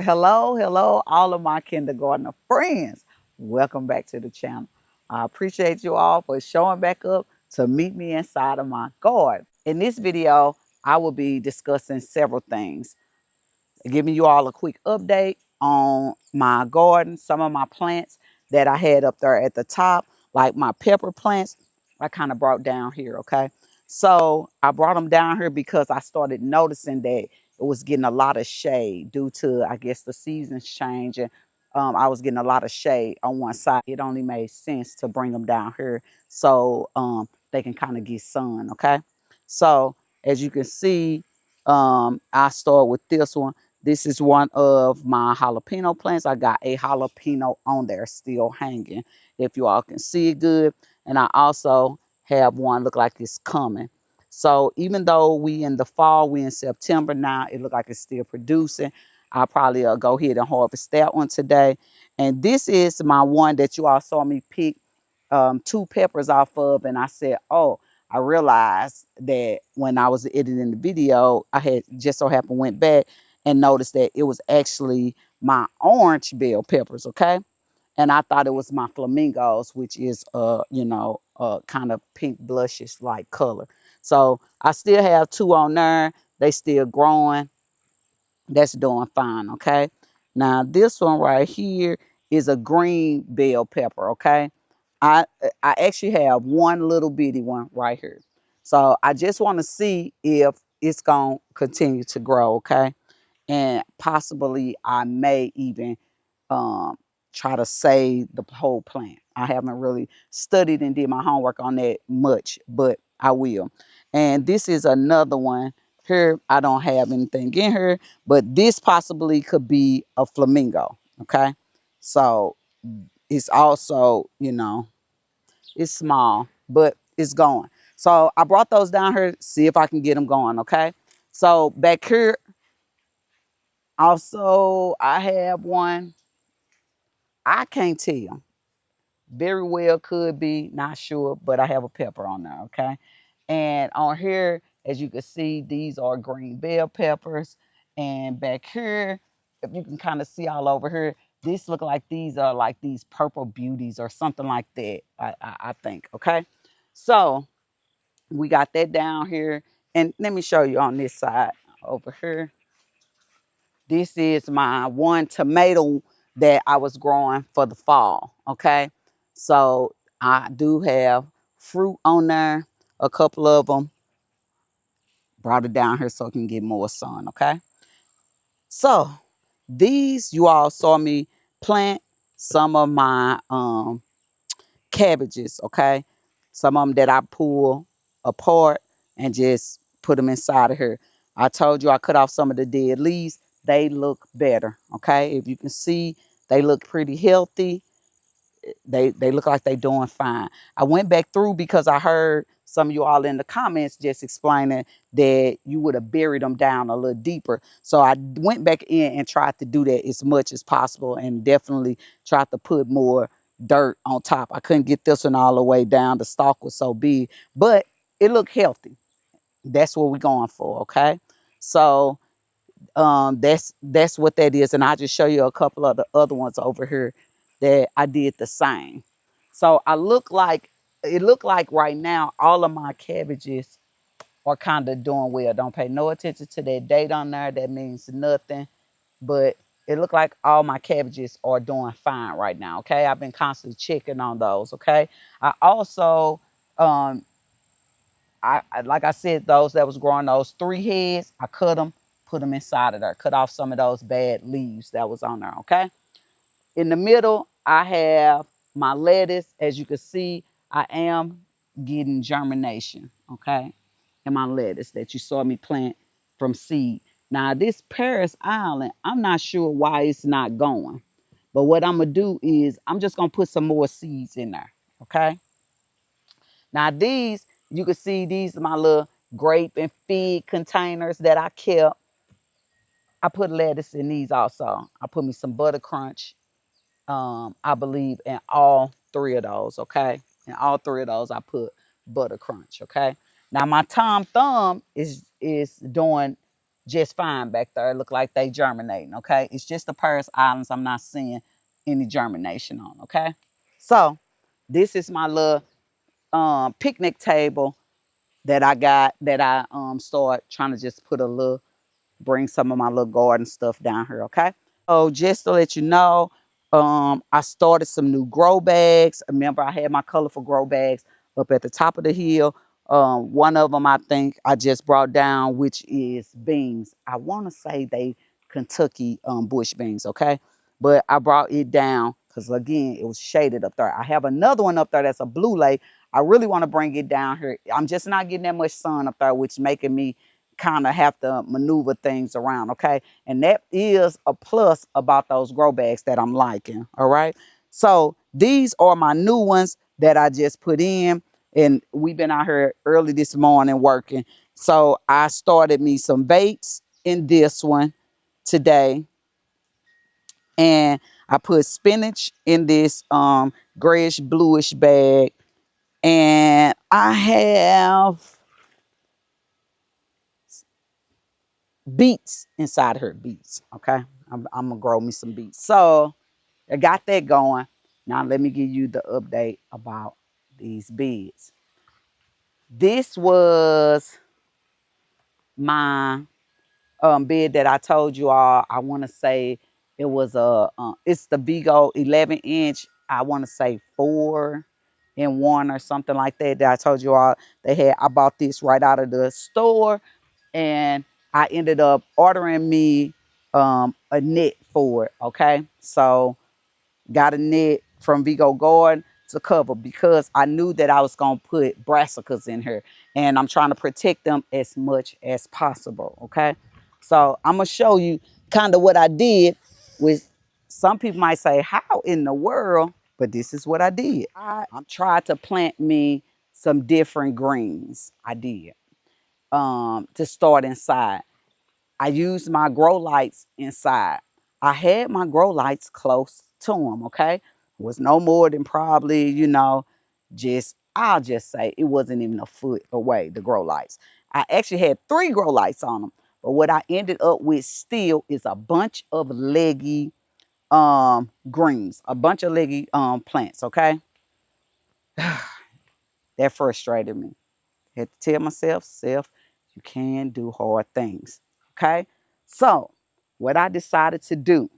Hello, all of my kindergartner friends. Welcome back to the channel. I appreciate you all for showing back up to meet me inside of my garden. In this video, I will be discussing several things, giving you all a quick update on my garden, some of my plants that I had up there at the top, like my pepper plants, I kind of brought down here, okay? So I brought them down here because I started noticing that it was getting a lot of shade due to, I guess, the seasons changing. I was getting a lot of shade on one side. It only made sense to bring them down here so they can kind of get sun, okay? So as you can see, I start with this one. This is one of my jalapeno plants. I got a jalapeno on there still hanging, if you all can see it good. And I also have one look like it's coming. So even though we in the fall, we in September now, it look like it's still producing. I'll probably go ahead and harvest that one today. And this is my one that you all saw me pick two peppers off of. And I said, oh, I realized that when I was editing the video, I had just so happened went back and noticed that it was actually my orange bell peppers, okay? And I thought it was my flamingos, which is kind of pink blushish like color. So I still have two on there. They still growing. That's doing fine, okay? Now this one right here is a green bell pepper, okay? I I actually have one little bitty one right here. So I just want to see if it's going to continue to grow, okay? And possibly I may even um, try to save the whole plant. I haven't really studied and did my homework on that much, but I will. And this is another one. Here, I don't have anything in here, but this possibly could be a flamingo, okay? So it's also, it's small, but it's going. So I brought those down here, see if I can get them going, okay? So back here, also, I have one. I can't tell. Very well could be, not sure, but I have a pepper on there, okay? And on here, as you can see, these are green bell peppers. And back here, if you can kind of see all over here, these look like these are like these purple beauties or something like that, I think, okay? So we got that down here. And let me show you on this side over here. This is my one tomato that I was growing for the fall, okay? So I do have fruit on there, a couple of them. Brought it down here so it can get more sun, okay? So these, you all saw me plant some of my cabbages, okay? Some of them that I pull apart and just put them inside of here. I told you I cut off some of the dead leaves. They look better, okay? If you can see, they look pretty healthy. They look like they doing fine. I went back through because I heard some of you all in the comments just explaining that you would have buried them down a little deeper. So I went back in and tried to do that as much as possible and definitely tried to put more dirt on top. I couldn't get this one all the way down. The stalk was so big, but it looked healthy. That's what we're going for, okay? So that's what that is. And I'll just show you a couple of the other ones over here that I did the same. So it looked like right now all of my cabbages are kind of doing well. Don't pay no attention to that date on there. That means nothing. But it looked like all my cabbages are doing fine right now. Okay. I've been constantly checking on those. Okay. I also like I said, those that was growing those three heads, I cut them, put them inside of there, cut off some of those bad leaves that was on there, okay? In the middle, I have my lettuce. As you can see, I am getting germination, okay? In my lettuce that you saw me plant from seed. Now, this Paris Island, I'm not sure why it's not going. But what I'm going to do is I'm just going to put some more seeds in there, okay? Now these, you can see these are my little grape and fig containers that I kept. I put lettuce in these also. I put me some butter crunch, I believe, in all three of those, okay? In all three of those, I put butter crunch, okay? Now my Tom Thumb is doing just fine back there. It look like they germinating, okay? It's just the Paris Islands I'm not seeing any germination on, okay? So this is my little picnic table that I got, that I start trying to just put a little, bring some of my little garden stuff down here, okay? So just to let you know, I started some new grow bags. Remember, I had my colorful grow bags up at the top of the hill. One of them I think I just brought down, which is beans. I want to say they Kentucky bush beans, okay? But I brought it down because, again, it was shaded up there. I have another one up there that's a blue lake. I really want to bring it down here. I'm just not getting that much sun up there, which making me kind of have to maneuver things around, okay? And that is a plus about those grow bags that I'm liking, all right? So these are my new ones that I just put in, and we've been out here early this morning working. So I started me some baits in this one today, and I put spinach in this grayish bluish bag, and I have beets inside her, beets, okay? I'm gonna grow me some beets. So I got that going. Now let me give you the update about these beds. This was my bed that I told you all. I want to say it was it's the Vego 11-inch. I want to say 4-in-1 or something like that. That I told you all they had. I bought this right out of the store, and I ended up ordering me a net for it. Okay, so got a net from Vego Garden to cover, because I knew that I was going to put brassicas in here, and I'm trying to protect them as much as possible, okay? So I'm going to show you kind of what I did with, some people might say, how in the world? But this is what I did. I tried to plant me some different greens. I did, to start inside. I used my grow lights inside. I had my grow lights close to them, okay? It was no more than probably, I'll just say it wasn't even a foot away, the grow lights. I actually had 3 grow lights on them. But what I ended up with still is a bunch of leggy greens, a bunch of leggy plants, okay? That frustrated me. Had to tell myself, you can do hard things. Okay? So, what I decided to do,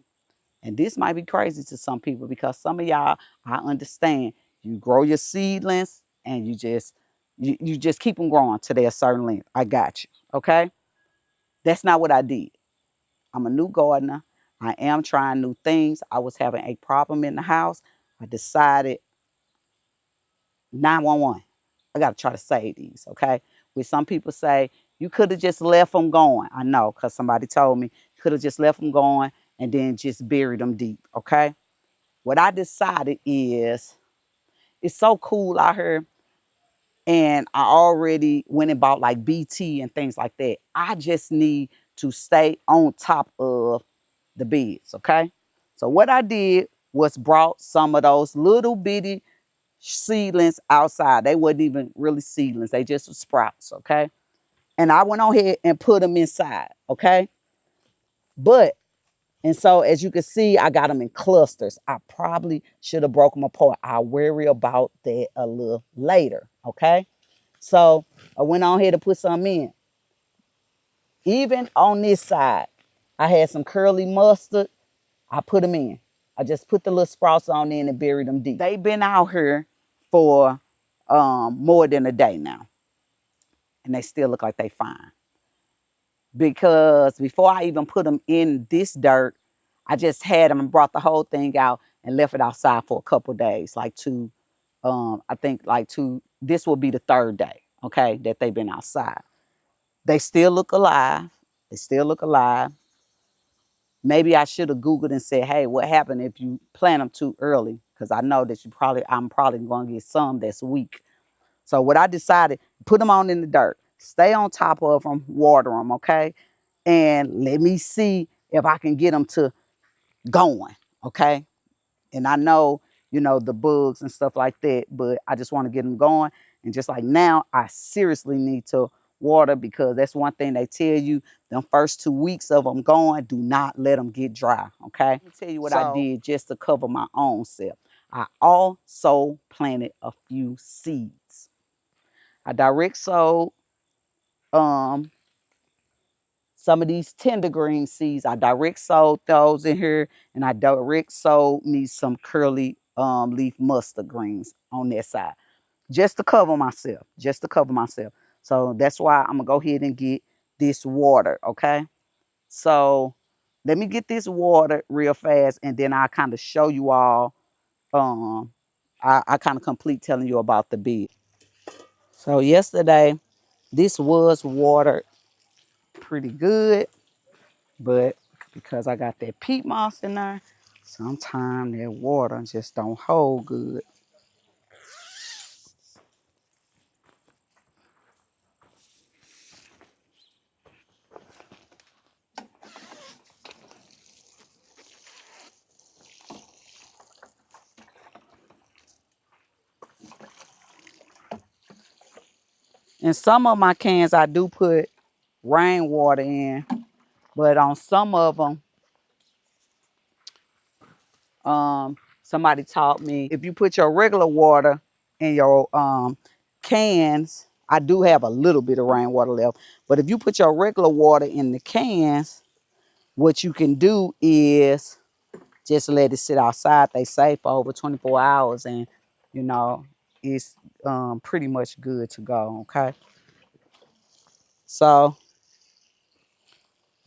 and this might be crazy to some people, because some of y'all, I understand, you grow your seedlings and you just keep them growing to their certain length. I got you. Okay? That's not what I did. I'm a new gardener. I am trying new things. I was having a problem in the house. I decided 911. I got to try to save these, okay? Which some people say, you could have just left them going. I know, because somebody told me, you could have just left them going and then just buried them deep, okay? What I decided is, it's so cool out here, and I already went and bought like BT and things like that. I just need to stay on top of the beds, okay? So what I did was brought some of those little bitty seedlings outside. They wasn't even really seedlings. They just were sprouts, okay? And I went on ahead and put them inside, okay? But, and so as you can see, I got them in clusters. I probably should have broke them apart. I'll worry about that a little later, okay? So I went on ahead and put some in. Even on this side, I had some curly mustard. I put them in. I just put the little sprouts on in and buried them deep. They've been out here for more than a day now, and they still look like they fine. Because before I even put them in this dirt, I just had them and brought the whole thing out and left it outside for a couple days, like two. I think like two. This will be the 3rd day, okay, that they've been outside. They still look alive. They still look alive. Maybe I should have Googled and said, hey, what happened if you plant them too early? Because I know that I'm probably going to get some that's weak. So what I decided, put them on in the dirt, stay on top of them, water them, okay? And let me see if I can get them to going, okay? And I know, the bugs and stuff like that, but I just want to get them going. And just like now, I seriously need to water, because that's one thing they tell you. Them first 2 weeks of them going, do not let them get dry, okay? Let me tell you what I did just to cover my own self. I also planted a few seeds. I direct sowed some of these tender green seeds. I direct sowed those in here, and I direct sowed me some curly leaf mustard greens on that side, just to cover myself, just to cover myself. So that's why I'm gonna go ahead and get this water, okay? So let me get this water real fast, and then I'll kind of show you all. Um, I kind of complete telling you about the bed. So yesterday, this was watered pretty good, but because I got that peat moss in there, sometimes that water just don't hold good. In some of my cans, I do put rainwater in, but on some of them, somebody taught me if you put your regular water in your cans, I do have a little bit of rainwater left, but if you put your regular water in the cans, what you can do is just let it sit outside. They say for over 24 hours, and you know it's pretty much good to go. Okay, so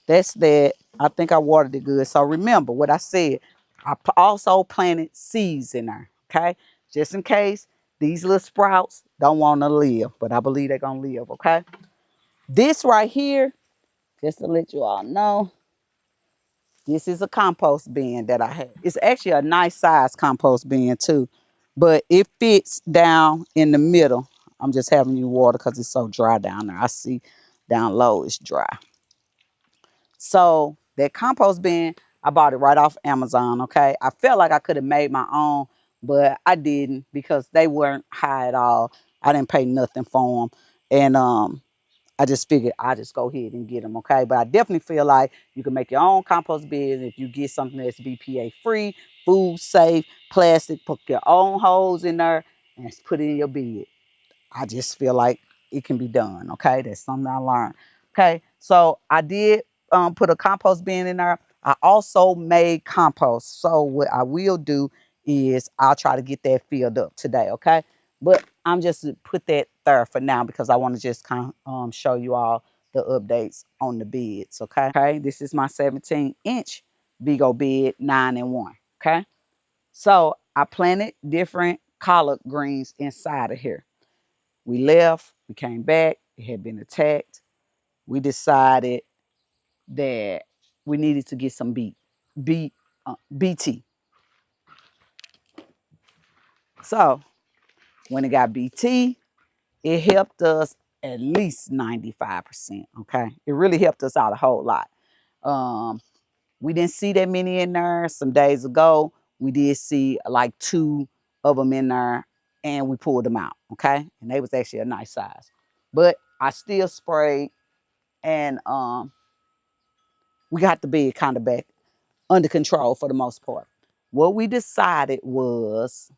that's that. I think I watered it good. So remember what I said. I also planted seeds in there. Okay, just in case these little sprouts don't want to live, but I believe they're gonna live. Okay, this right here, just to let you all know, this is a compost bin that I have. It's actually a nice size compost bin too, but it fits down in the middle. I'm just having you water because it's so dry down there. I see down low it's dry. So that compost bin, I bought it right off Amazon, okay? I felt like I could have made my own, but I didn't because they weren't high at all. I didn't pay nothing for them. And I just figured I'd just go ahead and get them, okay? But I definitely feel like you can make your own compost bin if you get something that's BPA free, food safe, plastic, put your own holes in there and put it in your bed. I just feel like it can be done, okay? That's something I learned. Okay, so I did put a compost bin in there. I also made compost. So what I will do is I'll try to get that filled up today, okay? But I'm just put that there for now because I want to just kind of show you all the updates on the beds, okay? Okay, this is my 17-inch Vego bed, 9-in-1, okay? So I planted different collard greens inside of here. We left, we came back, it had been attacked. We decided that we needed to get some BT. So when it got BT, it helped us at least 95%, okay? It really helped us out a whole lot. We didn't see that many in there. Some days ago, we did see like 2 of them in there, and we pulled them out, okay? And they was actually a nice size. But I still sprayed, and we got the bed kind of back under control for the most part. What we decided was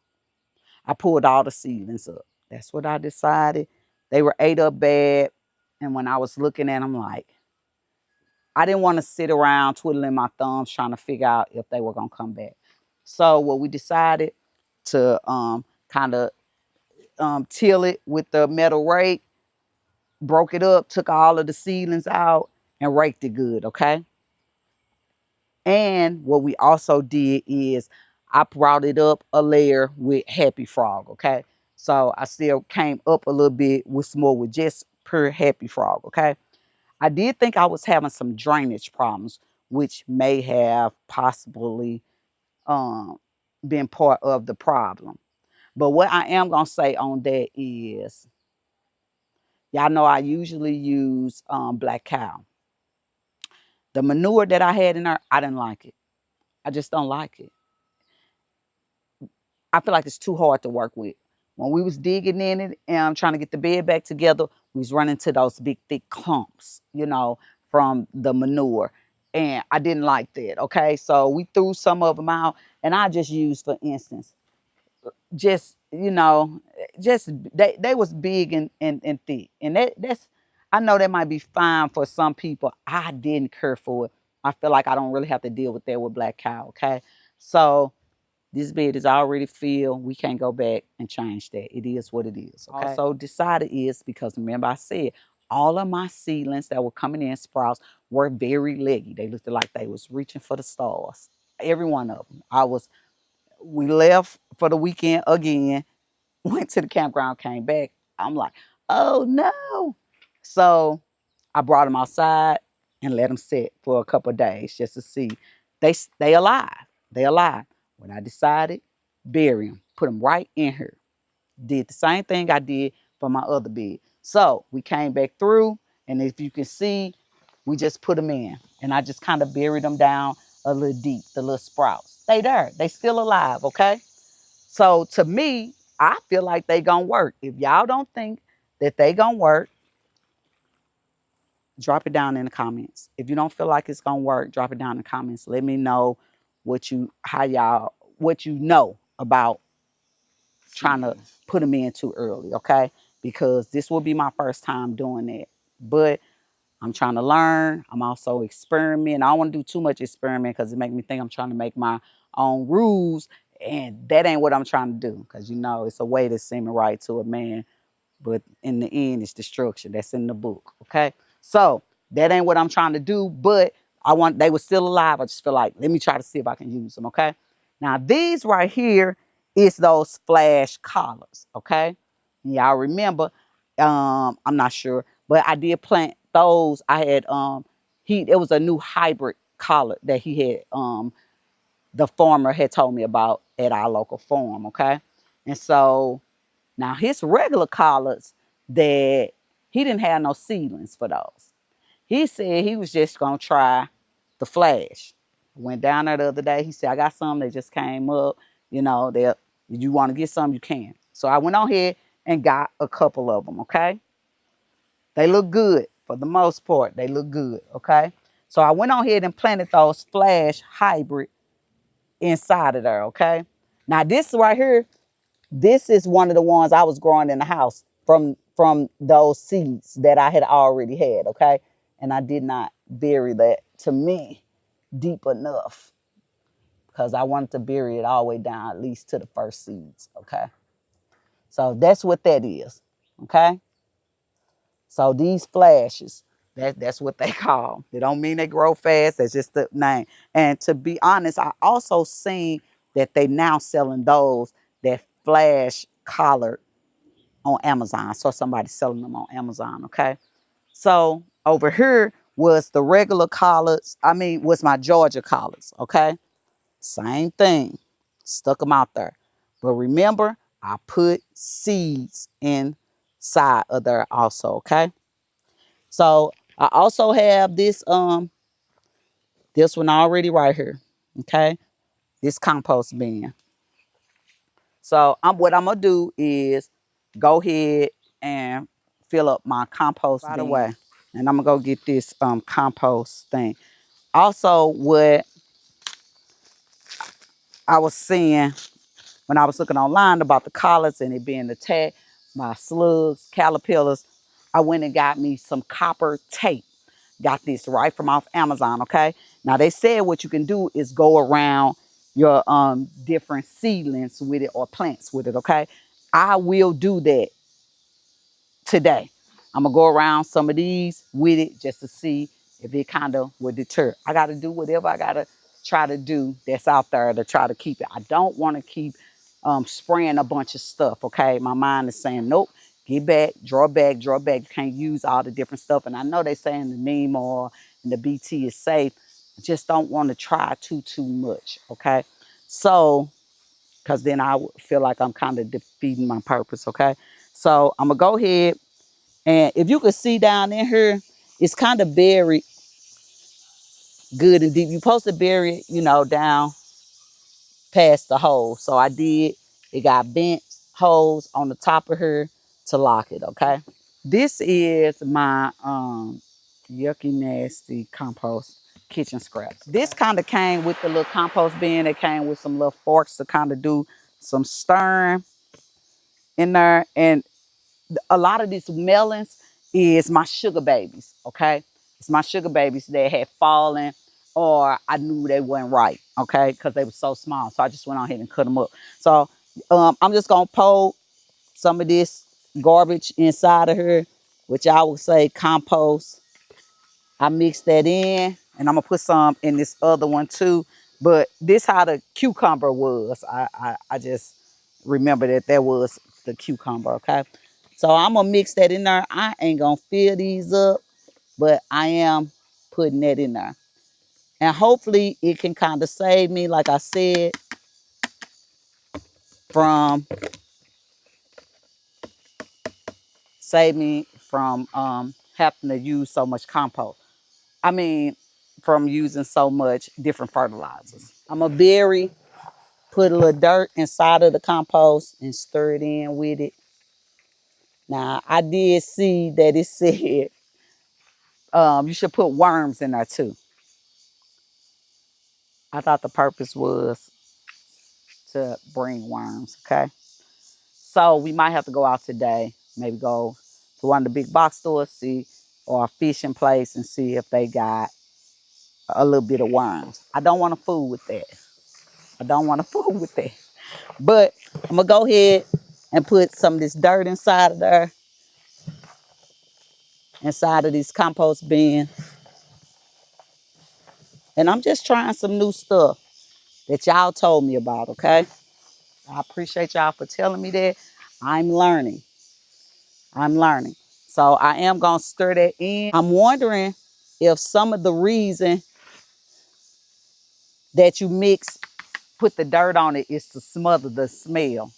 I pulled all the seedlings up. That's what I decided. They were ate up bad. And when I was looking at them, like, I didn't want to sit around twiddling my thumbs trying to figure out if they were going to come back. So what we decided to kind of till it with the metal rake, broke it up, took all of the seedlings out, and raked it good, okay? And what we also did is I brought it up a layer with Happy Frog, okay? So I still came up a little bit with some more with just pure Happy Frog, okay? I did think I was having some drainage problems, which may have possibly um, been part of the problem. But what I am going to say on that is, y'all know I usually use black cow. The manure that I had in there, I didn't like it. I just don't like it. I feel like it's too hard to work with. When we was digging in it and trying to get the bed back together, we was running to those big thick clumps, you know, from the manure. And I didn't like that, okay? So we threw some of them out, and I just used, for instance, just, you know, just they was big and thick. And that's, I know that might be fine for some people. I didn't care for it. I feel like I don't really have to deal with that with black cow, okay? So this bed is already filled. We can't go back and change that. It is what it is, okay? Also decided is, because remember I said, all of my seedlings that were coming in sprouts were very leggy. They looked like they was reaching for the stars. Every one of them. We left for the weekend again, went to the campground, came back. I'm like, oh no. So I brought them outside and let them sit for a couple of days just to see. They alive. They alive. When I decided, bury them, put them right in here. Did the same thing I did for my other bed. So we came back through, and if you can see, we just put them in. And I just kind of buried them down a little deep, the little sprouts. They there. They still alive, okay? So to me, I feel like they gonna work. If y'all don't think that they gonna work, drop it down in the comments. If you don't feel like it's gonna work, drop it down in the comments. Let me know what you know about trying to put them in too early, okay? Because this will be my first time doing that. But I'm trying to learn. I'm also experimenting. I don't want to do too much experiment because it makes me think I'm trying to make my own rules. And that ain't what I'm trying to do. Because, you know, it's a way to seem right to a man. But in the end, it's destruction. That's in the book, okay? So that ain't what I'm trying to do. But they were still alive. I just feel like, let me try to see if I can use them, okay? Now, these right here is those flash collars, okay? Y'all remember, I'm not sure, but I did plant those. I had, it was a new hybrid collar that he had, the farmer had told me about at our local farm, okay? And so now his regular collards, that he didn't have no seedlings for those. He said he was just gonna try the flash. Went down there the other day. He said, I got some that just came up. You know, if you want to get some, you can. So I went on here and got a couple of them, okay? They look good. For the most part, they look good, okay? So I went on here and planted those flash hybrid inside of there, okay? Now this right here, this is one of the ones I was growing in the house from those seeds that I had already had, okay? And I did not bury that, to me, deep enough, because I wanted to bury it all the way down at least to the first seeds, okay? So that's what that is, okay? So these flashes, that's what they call. They don't mean they grow fast. That's just the name. And to be honest, I also seen that they now selling those that flash collar on Amazon. I saw somebody selling them on Amazon, okay? So over here was the regular collards. Was my Georgia collards, okay? Same thing. Stuck them out there. But remember, I put seeds inside of there also, okay? So I also have this one already right here, okay? This compost bin. So what I'm gonna do is go ahead and fill up my compost bin. By the way, and I'm gonna go get this compost thing. Also, what I was seeing when I was looking online about the collards and it being attacked by slugs, caterpillars, I went and got me some copper tape. Got this right from off Amazon, okay? Now, they said what you can do is go around your different seedlings with it or plants with it, okay? I will do that today. I'm going to go around some of these with it just to see if it kind of will deter. I got to do whatever I got to try to do that's out there to try to keep it. I don't want to keep spraying a bunch of stuff, okay? My mind is saying, nope, get back, draw back, draw back. You can't use all the different stuff. And I know they're saying the neem oil and the BT is safe. I just don't want to try too much, okay? So, because then I feel like I'm kind of defeating my purpose, okay? So I'm going to go ahead, and if you can see down in here, it's kind of buried good and deep. You're supposed to bury it, you know, down past the hole. So I did. It got bent holes on the top of her to lock it, okay? This is my yucky nasty compost kitchen scraps. This kind of came with the little compost bin. It came with some little forks to kind of do some stirring in there. And a lot of these melons is my sugar babies, okay? It's my sugar babies that had fallen or I knew they weren't right, okay? Because they were so small. So I just went on ahead and cut them up. So I'm just going to pour some of this garbage inside of her, which I would say compost. I mix that in, and I'm going to put some in this other one too. But this how the cucumber was. I just remember that was the cucumber, okay? So I'm going to mix that in there. I ain't going to fill these up, but I am putting that in there. And hopefully it can kind of save me, like I said, from having to use so much compost. I mean, from using so much different fertilizers. I'm going to put a little dirt inside of the compost and stir it in with it. Now, I did see that it said you should put worms in there too. I thought the purpose was to bring worms, okay? So we might have to go out today, maybe go to one of the big box stores, or a fishing place and see if they got a little bit of worms. I don't want to fool with that. But I'm going to go ahead and put some of this dirt inside of there, inside of this compost bin. And I'm just trying some new stuff that y'all told me about, okay? I appreciate y'all for telling me that. I'm learning. So I am going to stir that in. I'm wondering if some of the reason that you put the dirt on it is to smother the smell.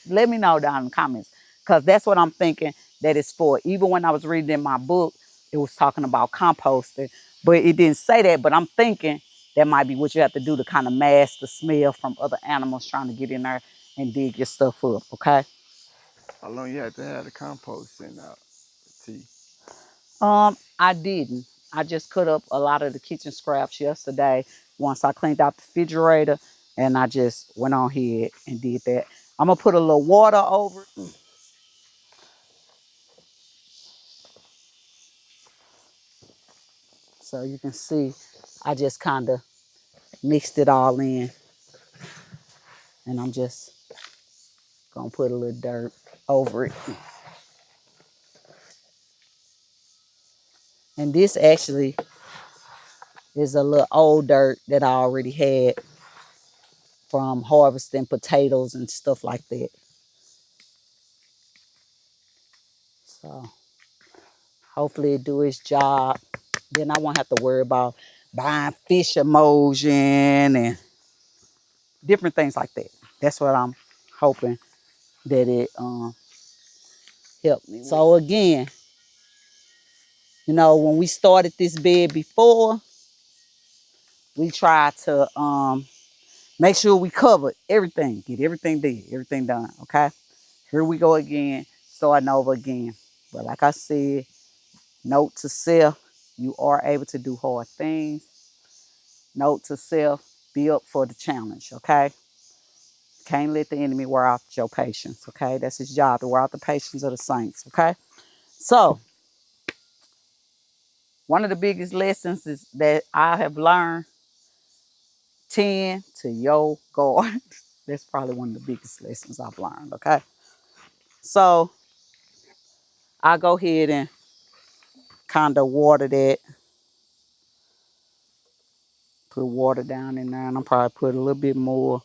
Let me know down in the comments, because that's what I'm thinking that it's for. Even when I was reading in my book, it was talking about composting, but it didn't say that. But I'm thinking that might be what you have to do to kind of mask the smell from other animals trying to get in there and dig your stuff up, okay? How long you had to have the compost in out? Tea. I didn't. I just cut up a lot of the kitchen scraps yesterday once I cleaned out the refrigerator, and I just went on ahead and did that. I'm going to put a little water over it. So you can see I just kind of mixed it all in. And I'm just going to put a little dirt over it. And this actually is a little old dirt that I already had from harvesting potatoes and stuff like that. So hopefully it do its job. Then I won't have to worry about buying fish emulsion and different things like that. That's what I'm hoping that it helped me with. So again, you know, when we started this bed before, we tried to make sure we covered everything, get everything done, okay? Here we go again, starting over again. But like I said, note to self, you are able to do hard things. Note to self, be up for the challenge, okay? Can't let the enemy wear out your patience, okay? That's his job, to wear out the patience of the saints, okay? So, one of the biggest lessons is that I have learned, tend to your garden. That's probably one of the biggest lessons I've learned, okay? So, I go ahead and kind of water that, put water down in there, and I'm probably put a little bit more.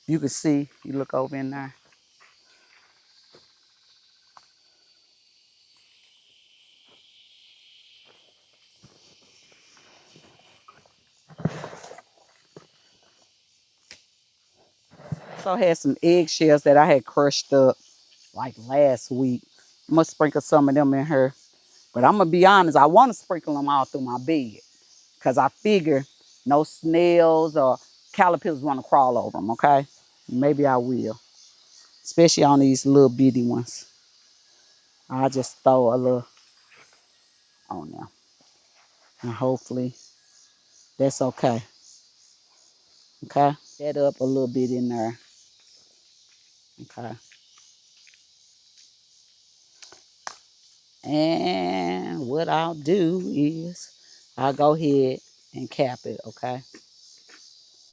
You can see, you look over in there. So I had some eggshells that I had crushed up like last week. I'm gonna sprinkle some of them in here. But I'm gonna be honest, I want to sprinkle them all through my bed, because I figure no snails or caterpillars want to crawl over them, okay? Maybe I will, especially on these little bitty ones. I'll just throw a little on there. And hopefully that's okay. Okay. That up a little bit in there. Okay. And what I'll do is I'll go ahead and cap it, okay?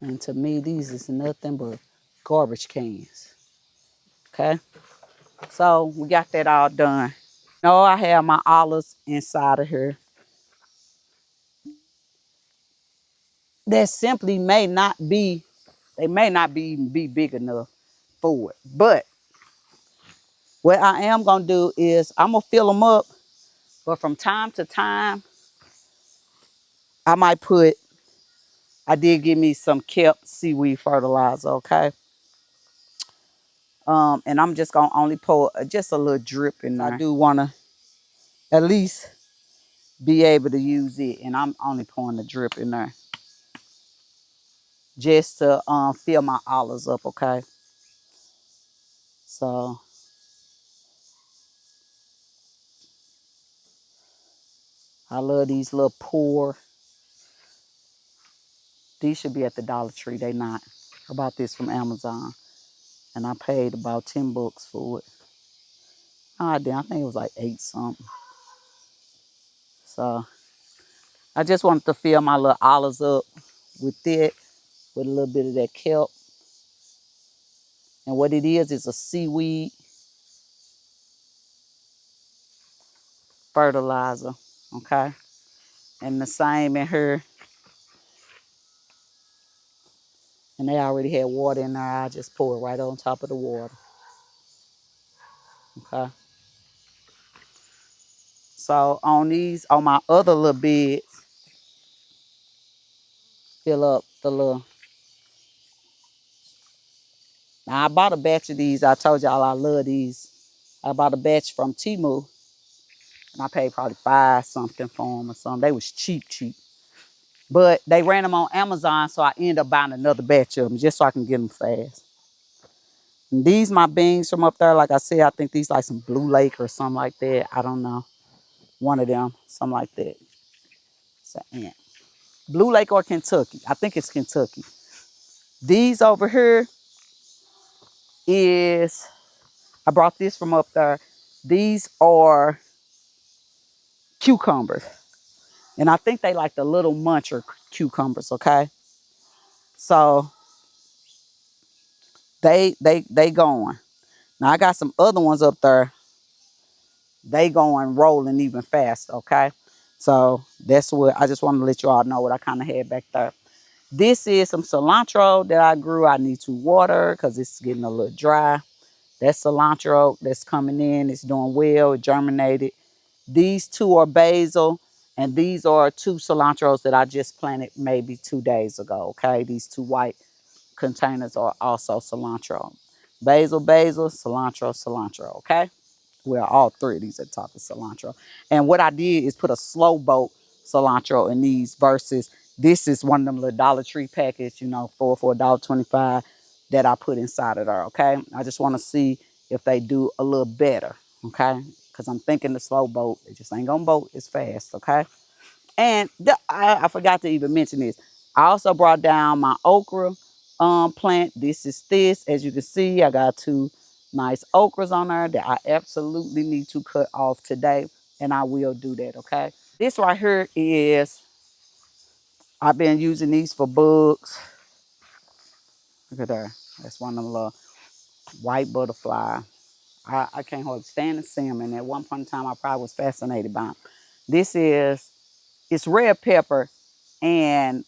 And to me, these is nothing but garbage cans, okay? So we got that all done. No, I have my olives inside of here. That simply may not be, they may not be even be big enough for it. But what I am gonna do is I'm gonna fill them up, but from time to time, I might put, I did give me some kept seaweed fertilizer, okay? And I'm just gonna only pour just a little drip in there. I do wanna at least be able to use it, and I'm only pouring the drip in there just to fill my olives up, okay? So I love these little pour. These should be at the Dollar Tree. They not. I bought this from Amazon, and I paid about $10 for it. Oh, damn, I think it was like 8 something. So I just wanted to fill my little olives up with it, with a little bit of that kelp. And what it is a seaweed fertilizer, okay? And the same in here. And they already had water in there. I just pour it right on top of the water, okay? So on these, on my other little beds, fill up the little. Now I bought a batch of these. I told y'all I love these. I bought a batch from Temu, and I paid probably 5 something for them or something. They was cheap. But they ran them on Amazon, so I ended up buying another batch of them just so I can get them fast. And these my beans from up there. Like I said, I think these like some Blue Lake or something like that. I don't know. One of them, something like that. It's an ant. Blue Lake or Kentucky. I think it's Kentucky. These over here is, I brought this from up there. These are cucumbers. And I think they like the little muncher cucumbers, okay? So they going. Now I got some other ones up there. They going rolling even fast, okay? So that's what I just want to let you all know what I kind of had back there. This is some cilantro that I grew. I need to water because it's getting a little dry. That's cilantro that's coming in. It's doing well. It germinated. These two are basil, and these are 2 cilantros that I just planted maybe 2 days ago, okay? These 2 white containers are also cilantro. Basil, cilantro, cilantro, okay? Well, all 3 of these are top of cilantro. And what I did is put a slow boat cilantro in these versus this is one of them little Dollar Tree packets, you know, for $1.25 that I put inside of there, okay? I just want to see if they do a little better, okay? Because I'm thinking the slow boat, it just ain't gonna boat as fast, okay? And I forgot to even mention this. I also brought down my okra plant. This is this. As you can see, I got 2 nice okras on there that I absolutely need to cut off today. And I will do that, okay? This right here is, I've been using these for bugs. Look at there. That's one of them little white butterfly. I can't hardly stand to see them. And at one point in time, I probably was fascinated by them. This is, it's red pepper and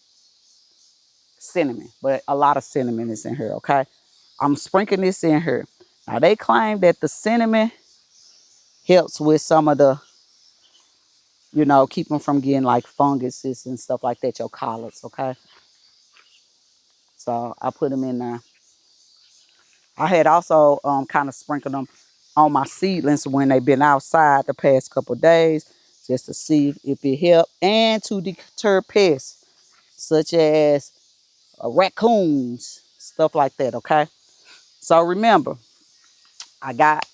cinnamon, but a lot of cinnamon is in here, okay? I'm sprinkling this in here. Now, they claim that the cinnamon helps with some of the, you know, keep them from getting like funguses and stuff like that, your collards, okay? So I put them in there. I had also kind of sprinkled them on my seedlings when they've been outside the past couple of days just to see if it helped and to deter pests such as raccoons, stuff like that, okay? So remember, I got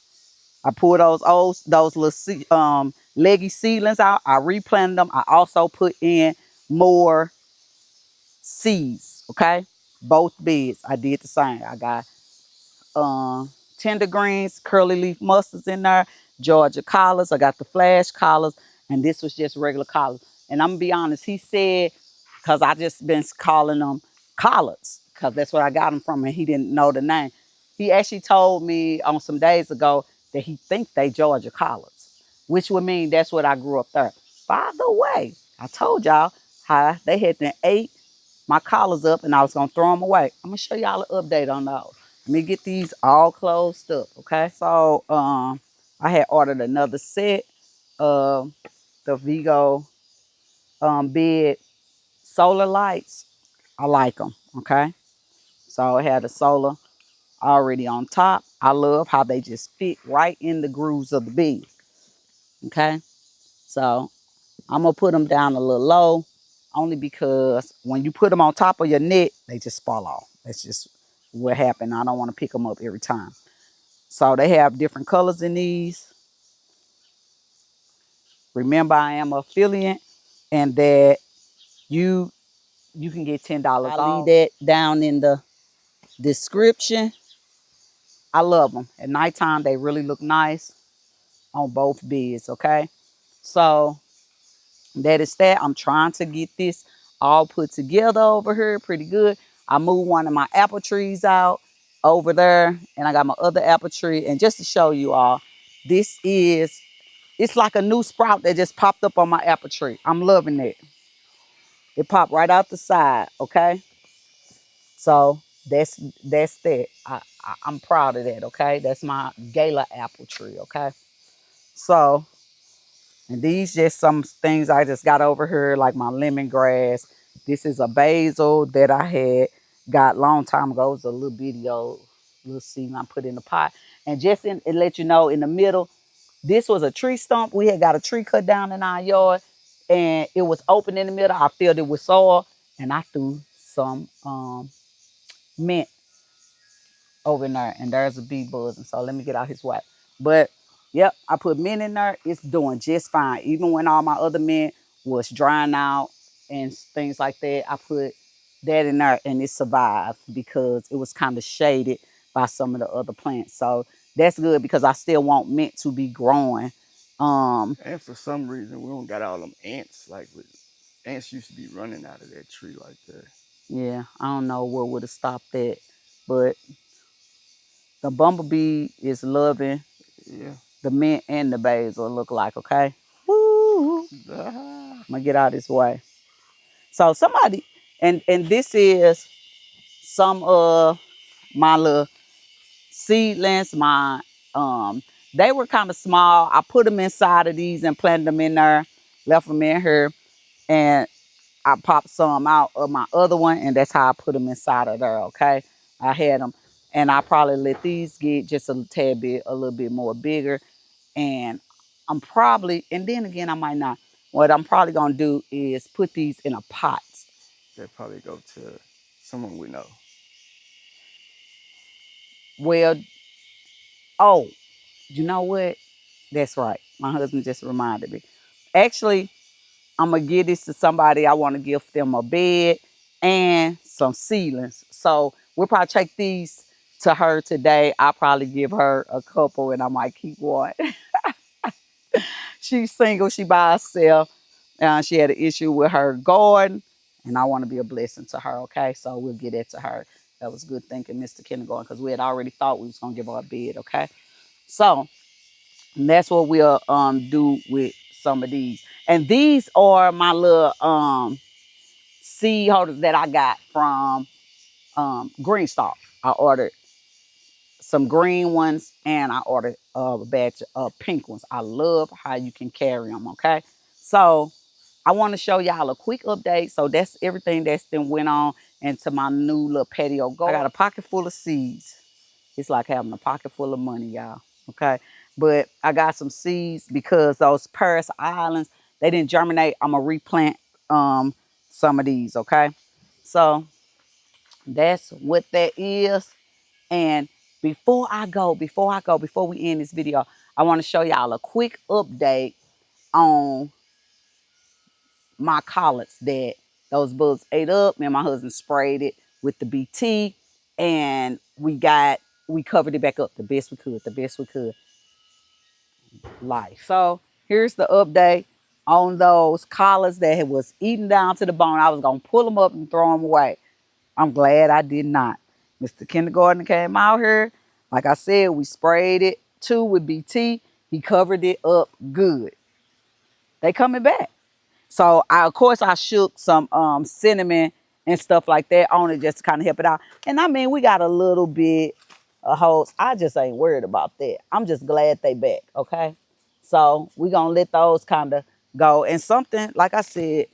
I pull those little leggy seedlings out. I replanted them. I also put in more seeds. Okay, both beds I did the same. I got um, tender greens, curly leaf mustards in there, Georgia collards. I got the flash collards, and this was just regular collards. And I'm gonna be honest, he said, because I just been calling them collards, because that's where I got them from, and he didn't know the name. He actually told me on some days ago that he think they Georgia collards, which would mean that's what I grew up there. By the way, I told y'all how they had to ate my collars up and I was gonna throw them away. I'm gonna show y'all an update on those. Let me get these all closed up, okay? So I had ordered another set of the Vego bed solar lights. I like them, okay? So I had the solar already on top. I love how they just fit right in the grooves of the bed, okay? So I'm gonna put them down a little low, only because when you put them on top of your net, they just fall off. That's just what happened. I don't want to pick them up every time. So they have different colors in these. Remember, I am an affiliate, and that you you can get $10 off. I'll leave that down in the description. I love them. At nighttime, they really look nice on both beds. Okay, so that is that. I'm trying to get this all put together over here pretty good. I moved one of my apple trees out over there, and I got my other apple tree. And just to show you all, this is, it's like a new sprout that just popped up on my apple tree. I'm loving it. It popped right out the side, okay? So that's that. I'm proud of that, okay? That's my gala apple tree, okay? So, and these just some things I just got over here, like my lemongrass. This is a basil that I had got a long time ago. It was a little bitty old little seed I put in the pot. And just in, it let you know in the middle, this was a tree stump. We had got a tree cut down in our yard, and it was open in the middle. I filled it with soil, and I threw some mint over in there, and there's a bee buzzing. So let me get out his way. But yep, I put mint in there. It's doing just fine. Even when all my other mint was drying out and things like that, I put that in there and it survived because it was kind of shaded by some of the other plants. So that's good because I still want mint to be growing. And for some reason, we don't got all them ants. Like, ants used to be running out of that tree like that. Yeah, I don't know what would have stopped that, but the bumblebee is loving Yeah. the mint and the basil look like, okay? Woo! Ah. I'm gonna get out of this way. So somebody, and this is some of my little seedlings. My they were kind of small. I put them inside of these and planted them in there, left them in here, and I popped some out of my other one, and that's how I put them inside of there. Okay, I had them, and I probably let these get just a tad bit, a little bit more bigger, and I'm probably, and then again, I might not. What I'm probably gonna do is put these in a pot. They probably go to someone we know. Well, oh, you know what? That's right. My husband just reminded me. Actually, I'm gonna give this to somebody. I want to give them a bed and some ceilings. So we'll probably take these to her today. I'll probably give her a couple, and I might keep one. She's single. She by herself. She had an issue with her garden, and I want to be a blessing to her. Okay, so we'll get that to her. That was good thinking, Mr. Kindergarten, because we had already thought we was gonna give her a bed. Okay, so that's what we'll do with some of these. And these are my little seed holders that I got from Green Star. I ordered some green ones and I ordered a batch of pink ones. I love how you can carry them. Okay, so I want to show y'all a quick update. So that's everything that's been went on into my new little patio garden. I got a pocket full of seeds. It's like having a pocket full of money, y'all. Okay, but I got some seeds because those Paris Islands, they didn't germinate. I'm gonna replant some of these. Okay, so that's what that is. And before we end this video, I want to show y'all a quick update on my collards that those bugs ate up. Me and my husband sprayed it with the BT, and we covered it back up the best we could, life. So here's the update on those collars that was eaten down to the bone. I was gonna pull them up and throw them away. I'm glad I did not. Mr. Kindergarten came out here. Like I said, we sprayed it too with BT. He covered it up good. They coming back. So of course I shook some cinnamon and stuff like that on it just to kind of help it out. And I mean, we got a little bit of holes. I just ain't worried about that. I'm just glad they back, okay? So we gonna let those kind of go. And something, like I said,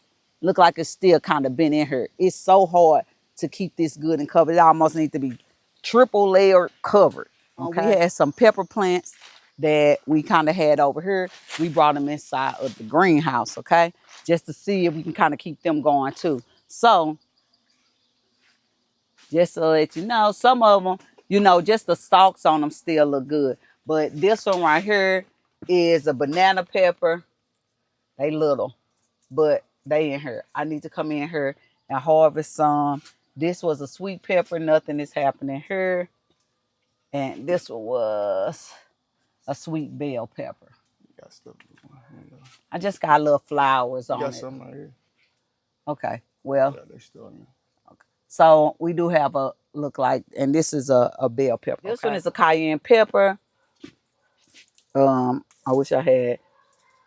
look like it's still kind of been in here. It's so hard to keep this good and covered. It almost needs to be triple layered covered. Okay? We had some pepper plants that we kind of had over here. We brought them inside of the greenhouse, okay? Just to see if we can kind of keep them going too. So, just to let you know, some of them, you know, just the stalks on them still look good. But this one right here is a banana pepper. They little, but they in here. I need to come in here and harvest some. This was a sweet pepper. Nothing is happening here. And this one was a sweet bell pepper. You got stuff. I just got little flowers on it. You got some right here. Okay, well. Yeah, they still in there. Okay. So we do have a look like, and this is a bell pepper. This one is a cayenne pepper. I wish I had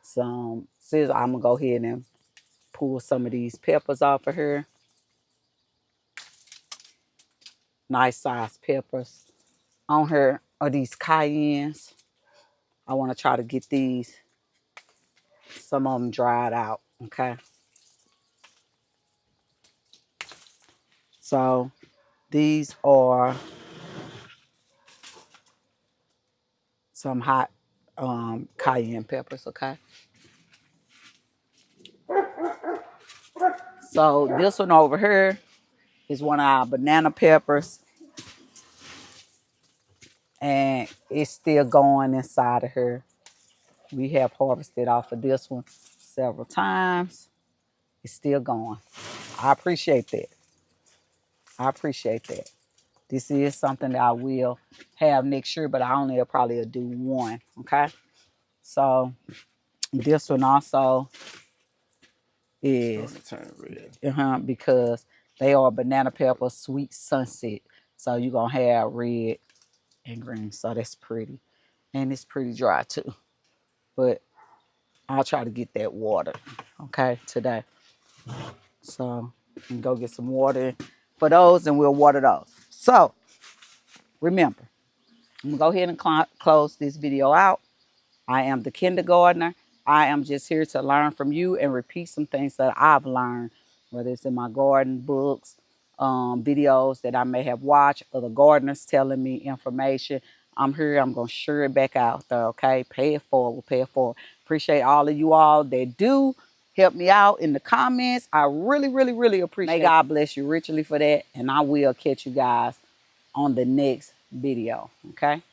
some scissors. I'm gonna go ahead and pull some of these peppers off of here. Nice sized peppers. On here are these cayennes. I want to try to get these, some of them dried out, okay? So these are some hot cayenne peppers, okay? So this one over here is one of our banana peppers. And it's still going inside of her. We have harvested off of this one several times. It's still going. I appreciate that. I appreciate that. This is something that I will have next year, but I only probably do one, okay? So this one also is because they are banana pepper sweet sunset. So you're gonna have red and green. So that's pretty. And it's pretty dry too. But I'll try to get that water, okay, today. So we can go get some water for those and we'll water those. So remember, I'm gonna go ahead and close this video out. I am the kindergartner. I am just here to learn from you and repeat some things that I've learned, whether it's in my garden books, videos that I may have watched, other gardeners telling me information. I'm here. I'm going to share it back out there, okay? Pay it forward. Pay it forward. Appreciate all of you all that do help me out in the comments. I really, really, really appreciate it. May God bless you richly for that. And I will catch you guys on the next video, okay?